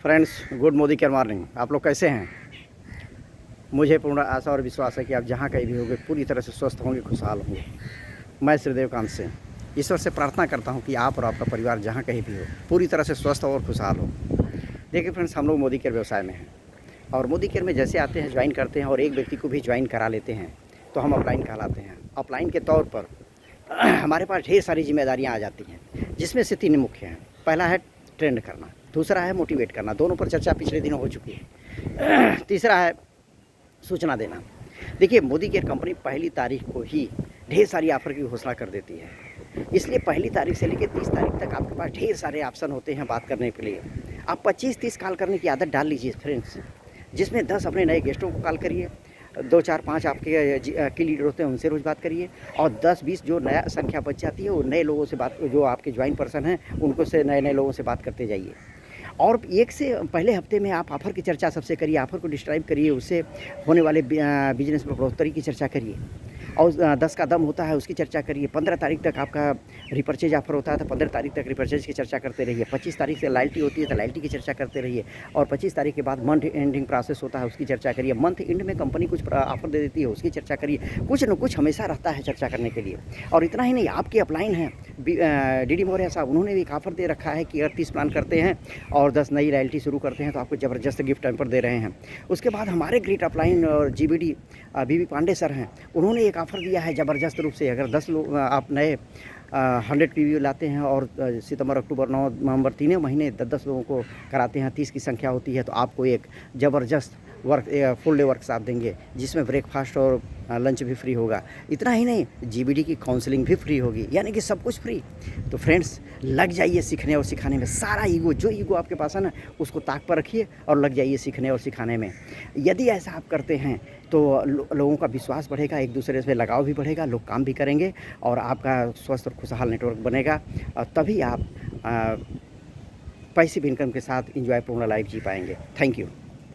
Friends, good Modi care morning. आप लोग कैसे हैं? मुझे पूर्ण आशा और विश्वास है कि आप जहाँ कहीं भी होंगे पूरी तरह से स्वस्थ होंगे, खुशहाल होंगे। मैं श्रीदेव कांत से ईश्वर से प्रार्थना करता हूँ कि आप और आपका परिवार जहाँ कहीं भी हो पूरी तरह से स्वस्थ और खुशहाल हो। देखिए फ्रेंड्स, हम लोग मोदी केयर व्यवसाय में हैं और मोदी केयर में जैसे आते हैं, ज्वाइन करते हैं और एक व्यक्ति को भी ज्वाइन करा लेते हैं तो हम अपलाइन कहलाते हैं। अपलाइन के तौर पर हमारे पास ढेर सारी जिम्मेदारियाँ आ जाती हैं, जिसमें से 3 मुख्य हैं। पहला है ट्रेंड करना, दूसरा है मोटिवेट करना, दोनों पर चर्चा पिछले दिनों हो चुकी है। तीसरा है सूचना देना। देखिए, मोदी केयर कंपनी पहली तारीख को ही ढेर सारी ऑफ़र की घोषणा कर देती है, इसलिए पहली तारीख से लेकर 30 तारीख तक आपके पास ढेर सारे ऑप्शन होते हैं बात करने के लिए। आप 25-30 कॉल करने की आदत डाल लीजिए फ्रेंड्स, जिसमें 10 अपने नए गेस्टों को कॉल करिए, 2, 4, 5 आपके की लीडर होते हैं उनसे रोज़ बात करिए और 10-20 जो नया संख्या बच जाती है वो नए लोगों से बात, जो आपके ज्वाइन पर्सन हैं उनको से नए लोगों से बात करते जाइए। और एक से पहले हफ्ते में आप ऑफ़र की चर्चा सबसे करिए, ऑफ़र को डिस्क्राइब करिए, उससे होने वाले बिजनेस में बढ़ोतरी की चर्चा करिए और 10 का दम होता है उसकी चर्चा करिए। 15 तारीख तक आपका रिपर्चेज ऑफ़र होता है तो 15 तारीख तक रिपर्चेज की चर्चा करते रहिए। 25 तारीख से लॉयल्टी होती है तो लॉयल्टी की चर्चा करते रहिए और 25 तारीख के बाद मंथ एंडिंग प्रोसेस होता है उसकी चर्चा करिए। मंथ एंड में कंपनी कुछ ऑफ़र दे देती है उसकी चर्चा करिए। कुछ न कुछ हमेशा रहता है चर्चा करने के लिए। और इतना ही नहीं, आपके अपलाइन हैं डीडी मौर्य साहब, उन्होंने भी एक ऑफ़र दे रखा है कि अगर 30 प्लान करते हैं और 10 नई लॉयल्टी शुरू करते हैं तो आपको ज़बरदस्त गिफ्ट हैम्पर दे रहे हैं। उसके बाद हमारे ग्रेट अपलाइन और जीबीडी बीबी पांडे सर हैं, उन्होंने एक ऑफ़र दिया है ज़बरदस्त रूप से। अगर 10 लोग आप नए 100 पीवी लाते हैं और सितंबर, अक्टूबर, नवंबर 3 महीने 10-10 लोगों को कराते हैं, 30 की संख्या होती है तो आपको एक ज़बरदस्त फुल डे वर्कशॉप देंगे जिसमें ब्रेकफास्ट और लंच भी फ्री होगा। इतना ही नहीं, जीबीडी की काउंसलिंग भी फ्री होगी, यानी कि सब कुछ फ्री। तो फ्रेंड्स, लग जाइए सीखने और सिखाने में। सारा ईगो, जो ईगो आपके पास है ना, उसको ताक पर रखिए और लग जाइए सीखने और सिखाने में। यदि ऐसा आप करते हैं तो लोगों का विश्वास बढ़ेगा, एक दूसरे से लगाव भी बढ़ेगा, लोग काम भी करेंगे और आपका स्वस्थ और खुशहाल नेटवर्क बनेगा और तभी आप पैसिव इनकम के साथ एंजॉयपूर्ण लाइफ जी पाएंगे। Thank you.